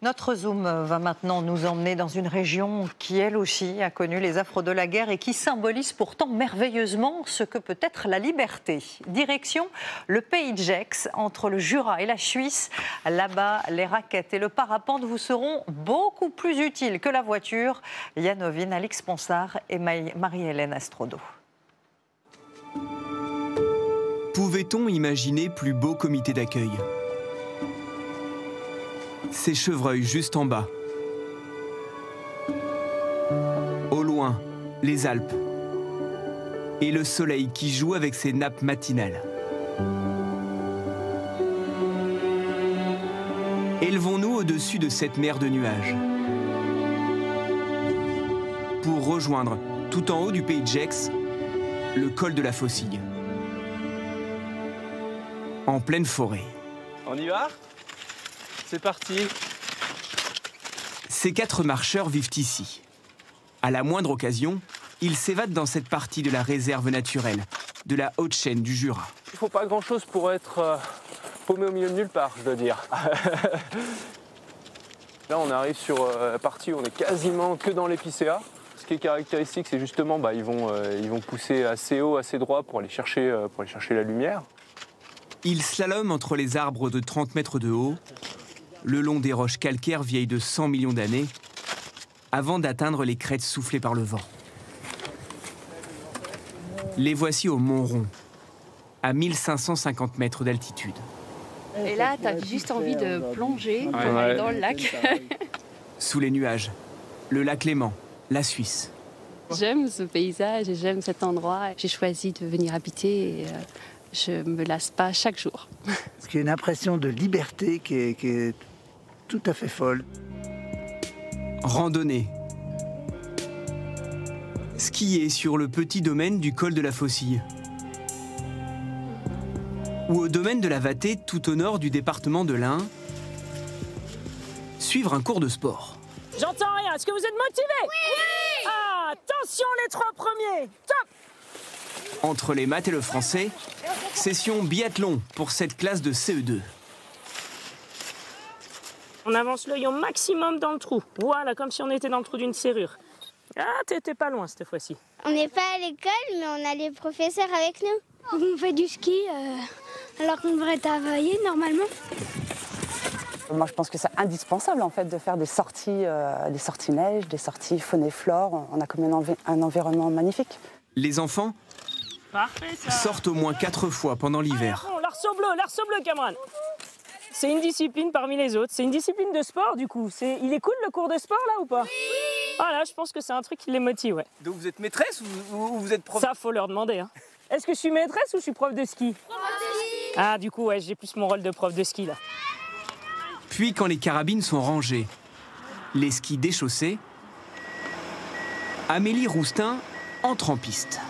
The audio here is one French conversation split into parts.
Notre zoom va maintenant nous emmener dans une région qui, elle aussi, a connu les affres de la guerre et qui symbolise pourtant merveilleusement ce que peut être la liberté. Direction le pays de Gex, entre le Jura et la Suisse. Là-bas, les raquettes et le parapente vous seront beaucoup plus utiles que la voiture. Yann Ovin, Alix Ponsard et Marie-Hélène Astrodo. Pouvait-on imaginer plus beau comité d'accueil ? Ces chevreuils juste en bas. Au loin, les Alpes. Et le soleil qui joue avec ses nappes matinales. Élevons-nous au-dessus de cette mer de nuages. Pour rejoindre, tout en haut du pays de Gex, le col de la Faucille. En pleine forêt. On y va ? C'est parti. Ces 4 marcheurs vivent ici. À la moindre occasion, ils s'évadent dans cette partie de la réserve naturelle, de la haute chaîne du Jura. Il ne faut pas grand-chose pour être paumé au milieu de nulle part, je dois dire. Là, on arrive sur la partie où on est quasiment que dans l'épicéa. Ce qui est caractéristique, c'est justement ils vont pousser assez haut, assez droit pour aller chercher la lumière. Ils slaloment entre les arbres de 30 mètres de haut, le long des roches calcaires vieilles de 100 millions d'années, avant d'atteindre les crêtes soufflées par le vent. Les voici au Mont Rond, à 1550 mètres d'altitude. Et là, tu as juste envie de plonger pour aller dans le lac. Sous les nuages, le lac Léman, la Suisse. J'aime ce paysage et j'aime cet endroit. J'ai choisi de venir habiter et je ne me lasse pas chaque jour. Parce qu'il y a une impression de liberté qui est tout à fait folle. Randonnée. Skier sur le petit domaine du col de la Faucille. Ou au domaine de la Vatée, tout au nord du département de l'Ain. Suivre un cours de sport. J'entends rien, est-ce que vous êtes motivés ? Oui ! Ah, attention les 3 premiers, top ! Entre les maths et le français, session biathlon pour cette classe de CE2. On avance l'œil au maximum dans le trou. Voilà, comme si on était dans le trou d'une serrure. Ah, t'étais pas loin cette fois-ci. On n'est pas à l'école, mais on a les professeurs avec nous. On fait du ski alors qu'on devrait travailler normalement. Moi, je pense que c'est indispensable en fait de faire des sorties neige, des sorties faune et flore. On a comme un environnement magnifique. Les enfants sortent au moins 4 fois pendant l'hiver. L'arceau bleu, camarade. C'est une discipline parmi les autres. C'est une discipline de sport, du coup. Il est cool, le cours de sport, là, ou pas ? Oui. Voilà, je pense que c'est un truc qui les motive, ouais. Donc vous êtes maîtresse ou vous êtes prof ? Ça, faut leur demander, hein. Est-ce que je suis maîtresse ou je suis prof de ski ? Prof de ski. Ah, du coup, ouais, j'ai plus mon rôle de prof de ski, là. Puis, quand les carabines sont rangées, les skis déchaussés, Amélie Roustin entre en piste.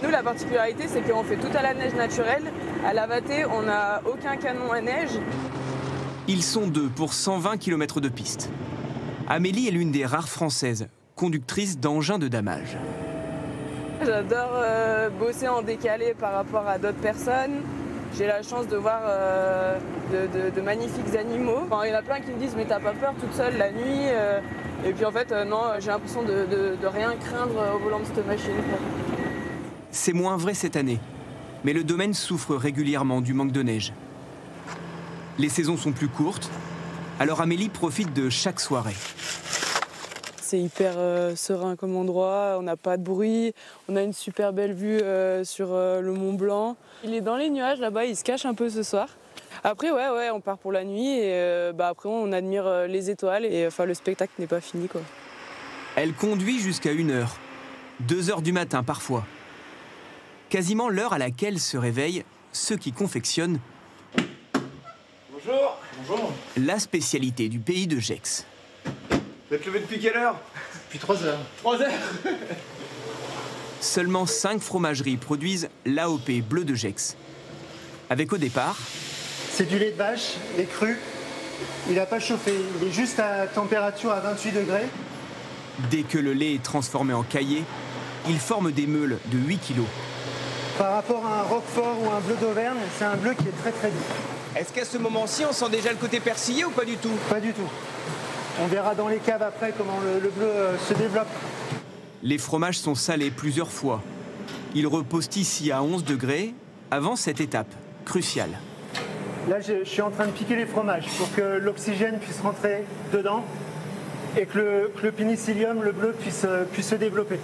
Nous, la particularité, c'est qu'on fait tout à la neige naturelle. À la Vatée, on n'a aucun canon à neige. Ils sont 2 pour 120 km de piste. Amélie est l'une des rares Françaises, conductrices d'engins de damage. J'adore bosser en décalé par rapport à d'autres personnes. J'ai la chance de voir de magnifiques animaux. Enfin, il y en a plein qui me disent « mais t'as pas peur toute seule la nuit ?» Et puis en fait, non, j'ai l'impression de rien craindre au volant de cette machine. C'est moins vrai cette année, mais le domaine souffre régulièrement du manque de neige. Les saisons sont plus courtes, alors Amélie profite de chaque soirée. C'est hyper serein comme endroit, on n'a pas de bruit, on a une super belle vue sur le Mont Blanc. Il est dans les nuages là-bas, il se cache un peu ce soir. Après, ouais, on part pour la nuit et après on admire les étoiles et le spectacle n'est pas fini, quoi. Elle conduit jusqu'à 1h, 2h du matin parfois. Quasiment l'heure à laquelle se réveillent ceux qui confectionnent Bonjour. Bonjour. La spécialité du pays de Gex. Vous êtes levé depuis quelle heure ? Depuis 3 heures. 3 heures. Seulement 5 fromageries produisent l'AOP bleu de Gex. Avec au départ... C'est du lait de vache, lait cru. Il n'a pas chauffé, il est juste à température à 28 degrés. Dès que le lait est transformé en caillé, il forme des meules de 8 kilos. Par rapport à un Roquefort ou un bleu d'Auvergne, c'est un bleu qui est très très doux. Est-ce qu'à ce moment-ci, on sent déjà le côté persillé ou pas du tout? Pas du tout. On verra dans les caves après comment le bleu se développe. Les fromages sont salés plusieurs fois. Ils reposent ici à 11 degrés avant cette étape cruciale. Là, je suis en train de piquer les fromages pour que l'oxygène puisse rentrer dedans et que le pénicillium, le bleu, puisse se développer.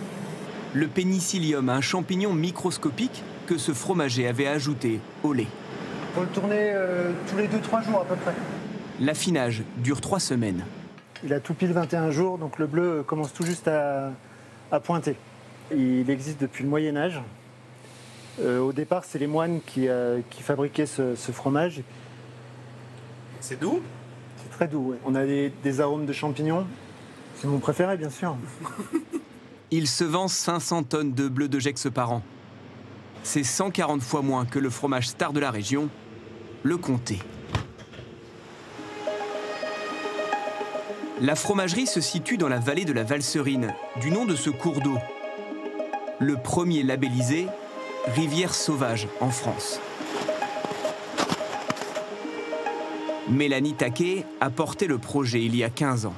Le pénicillium, un champignon microscopique que ce fromager avait ajouté au lait. Il faut le tourner tous les 2-3 jours à peu près. L'affinage dure 3 semaines. Il a tout pile 21 jours, donc le bleu commence tout juste à pointer. Il existe depuis le Moyen-Âge. Au départ, c'est les moines qui fabriquaient ce fromage. C'est doux? C'est très doux, ouais. On a des arômes de champignons. C'est mon préféré, bien sûr. Il se vend 500 tonnes de bleu de Gex par an. C'est 140 fois moins que le fromage star de la région, le comté. La fromagerie se situe dans la vallée de la Valserine, du nom de ce cours d'eau. Le premier labellisé rivière sauvage en France. Mélanie Taquet a porté le projet il y a 15 ans.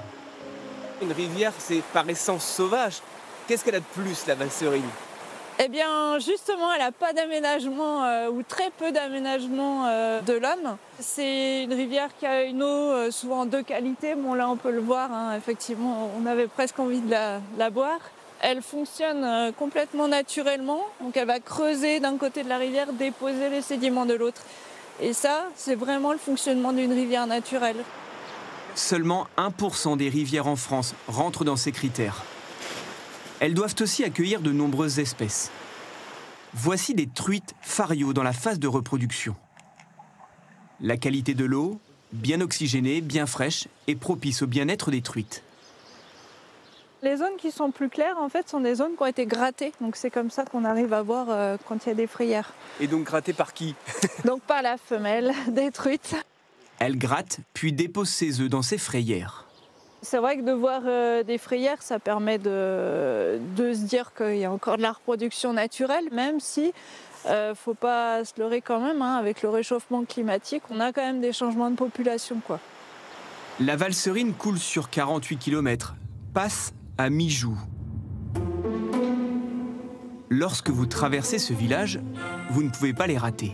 Une rivière, c'est par essence sauvage. Qu'est-ce qu'elle a de plus, la Valserine? Eh bien, justement, elle n'a pas d'aménagement ou très peu d'aménagement de l'homme. C'est une rivière qui a une eau souvent de qualité. Bon, là, on peut le voir, hein, effectivement, on avait presque envie de la boire. Elle fonctionne complètement naturellement. Donc, elle va creuser d'un côté de la rivière, déposer les sédiments de l'autre. Et ça, c'est vraiment le fonctionnement d'une rivière naturelle. Seulement 1% des rivières en France rentrent dans ces critères. Elles doivent aussi accueillir de nombreuses espèces. Voici des truites fario dans la phase de reproduction. La qualité de l'eau, bien oxygénée, bien fraîche, est propice au bien-être des truites. Les zones qui sont plus claires, en fait, sont des zones qui ont été grattées. Donc c'est comme ça qu'on arrive à voir quand il y a des frayères. Et donc grattées par qui? Donc par la femelle des truites. Elle gratte, puis dépose ses œufs dans ses frayères. C'est vrai que de voir des frayères, ça permet de se dire qu'il y a encore de la reproduction naturelle, même si faut pas se leurrer quand même, hein, avec le réchauffement climatique, on a quand même des changements de population, quoi. La Valserine coule sur 48 km, passe à Mijou. Lorsque vous traversez ce village, vous ne pouvez pas les rater.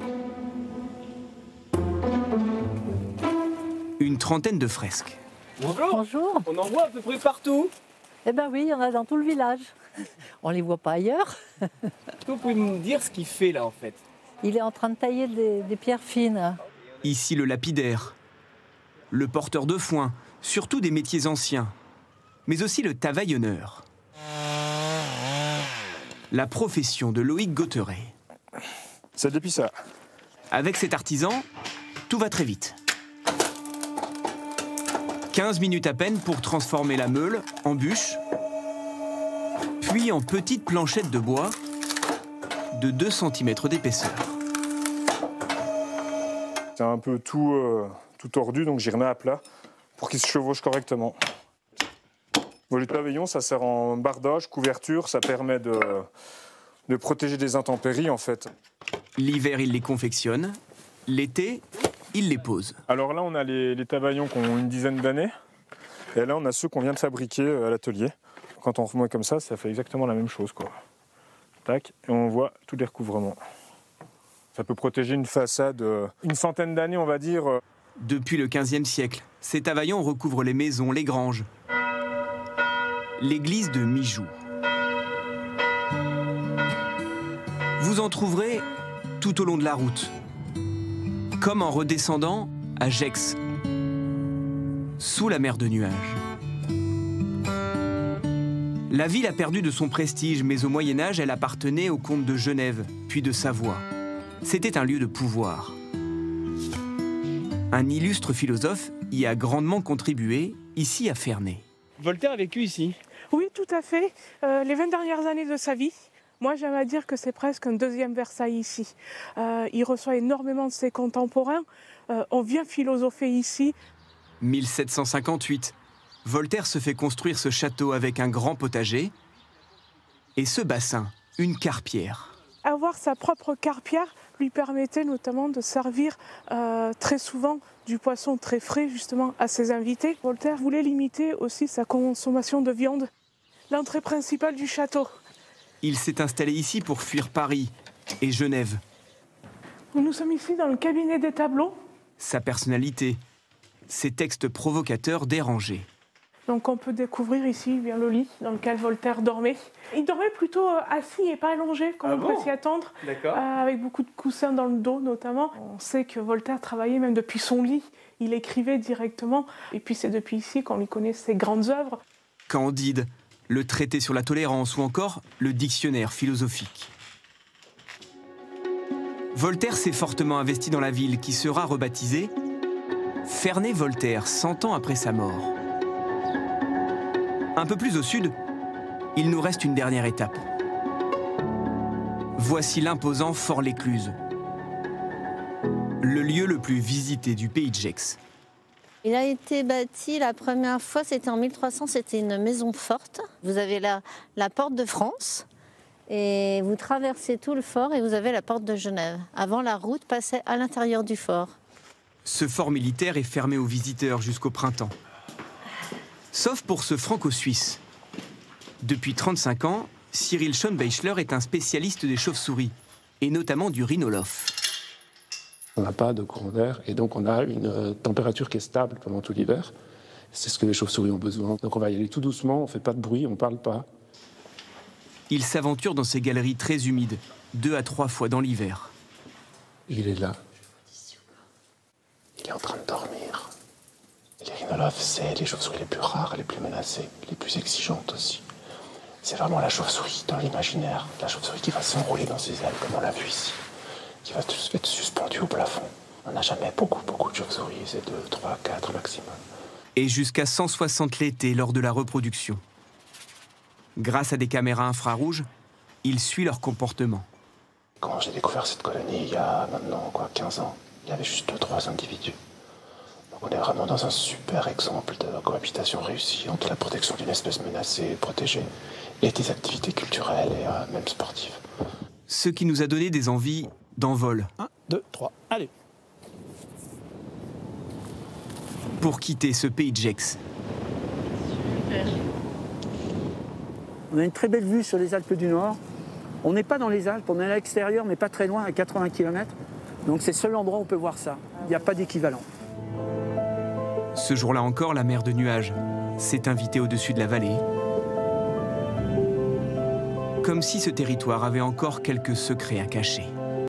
Une trentaine de fresques. Bonjour. Bonjour. On en voit à peu près partout. Eh bien oui, il y en a dans tout le village. On ne les voit pas ailleurs. Vous pouvez nous dire ce qu'il fait là en fait? Il est en train de tailler des pierres fines. Ici le lapidaire, le porteur de foin, surtout des métiers anciens, mais aussi le tavaillonneur. La profession de Loïc Gauteret. C'est depuis ça. Avec cet artisan, tout va très vite. 15 minutes à peine pour transformer la meule en bûche, puis en petites planchettes de bois de 2 cm d'épaisseur. C'est un peu tout tordu, donc j'y remets à plat pour qu'il se chevauche correctement. Les pavillons, ça sert en bardage, couverture, ça permet de protéger des intempéries en fait. L'hiver, il les confectionne. L'été, il les pose. Alors là, on a les tavaillons qui ont une dizaine d'années. Et là, on a ceux qu'on vient de fabriquer à l'atelier. Quand on remet comme ça fait exactement la même chose, quoi. Tac, et on voit tous les recouvrements. Ça peut protéger une façade une centaine d'années, on va dire. Depuis le XVe siècle, ces tavaillons recouvrent les maisons, les granges. L'église de Mijou. Vous en trouverez tout au long de la route. Comme en redescendant à Gex, sous la mer de nuages. La ville a perdu de son prestige, mais au Moyen-Âge, elle appartenait aux comtes de Genève, puis de Savoie. C'était un lieu de pouvoir. Un illustre philosophe y a grandement contribué, ici à Ferney. Voltaire a vécu ici? Oui, tout à fait. Les 20 dernières années de sa vie. Moi, j'aime à dire que c'est presque un deuxième Versailles ici. Il reçoit énormément de ses contemporains. On vient philosopher ici. 1758, Voltaire se fait construire ce château avec un grand potager et ce bassin, une carpière. Avoir sa propre carpière, lui permettait notamment de servir très souvent du poisson très frais justement à ses invités. Voltaire voulait limiter aussi sa consommation de viande. L'entrée principale du château. Il s'est installé ici pour fuir Paris et Genève. Nous sommes ici dans le cabinet des tableaux. Sa personnalité, ses textes provocateurs dérangés. Donc on peut découvrir ici bien le lit dans lequel Voltaire dormait. Il dormait plutôt assis et pas allongé, comme on peut s'y attendre, avec beaucoup de coussins dans le dos notamment. On sait que Voltaire travaillait même depuis son lit, il écrivait directement, et puis c'est depuis ici qu'on lui connaît ses grandes œuvres. Candide, le traité sur la tolérance ou encore le dictionnaire philosophique. Voltaire s'est fortement investi dans la ville qui sera rebaptisée Ferney-Voltaire 100 ans après sa mort. Un peu plus au sud, il nous reste une dernière étape. Voici l'imposant Fort-l'Écluse, le lieu le plus visité du pays de Gex. Il a été bâti la première fois, c'était en 1300, c'était une maison forte. Vous avez la porte de France et vous traversez tout le fort et vous avez la porte de Genève. Avant, la route passait à l'intérieur du fort. Ce fort militaire est fermé aux visiteurs jusqu'au printemps. Sauf pour ce franco-suisse. Depuis 35 ans, Cyril Schonbeichler est un spécialiste des chauves-souris, et notamment du rhinolophe. On n'a pas de courant d'air, et donc on a une température qui est stable pendant tout l'hiver. C'est ce que les chauves-souris ont besoin. Donc on va y aller tout doucement, on ne fait pas de bruit, on ne parle pas. Il s'aventure dans ces galeries très humides, 2 à 3 fois dans l'hiver. Il est là. Il est en train de dormir. Les rhinolophes, c'est les chauves-souris les plus rares, les plus menacées, les plus exigeantes aussi. C'est vraiment la chauve-souris dans l'imaginaire, la chauve-souris qui va s'enrouler dans ses ailes, comme on l'a vu ici, qui va être suspendue au plafond. On n'a jamais beaucoup de chauves-souris, c'est 2, 3, 4 maximum. Et jusqu'à 160 l'été lors de la reproduction. Grâce à des caméras infrarouges, il suit leur comportement. Quand j'ai découvert cette colonie, il y a maintenant 15 ans, il y avait juste 2-3 individus. On est vraiment dans un super exemple de cohabitation réussie entre la protection d'une espèce menacée et protégée et des activités culturelles et même sportives. Ce qui nous a donné des envies d'envol. 1, 2, 3, allez. Pour quitter ce pays de Gex. On a une très belle vue sur les Alpes du Nord. On n'est pas dans les Alpes, on est à l'extérieur, mais pas très loin, à 80 km. Donc c'est le seul endroit où on peut voir ça. Il n'y a pas d'équivalent. Ce jour-là encore, la mer de nuages s'est invitée au-dessus de la vallée. Comme si ce territoire avait encore quelques secrets à cacher.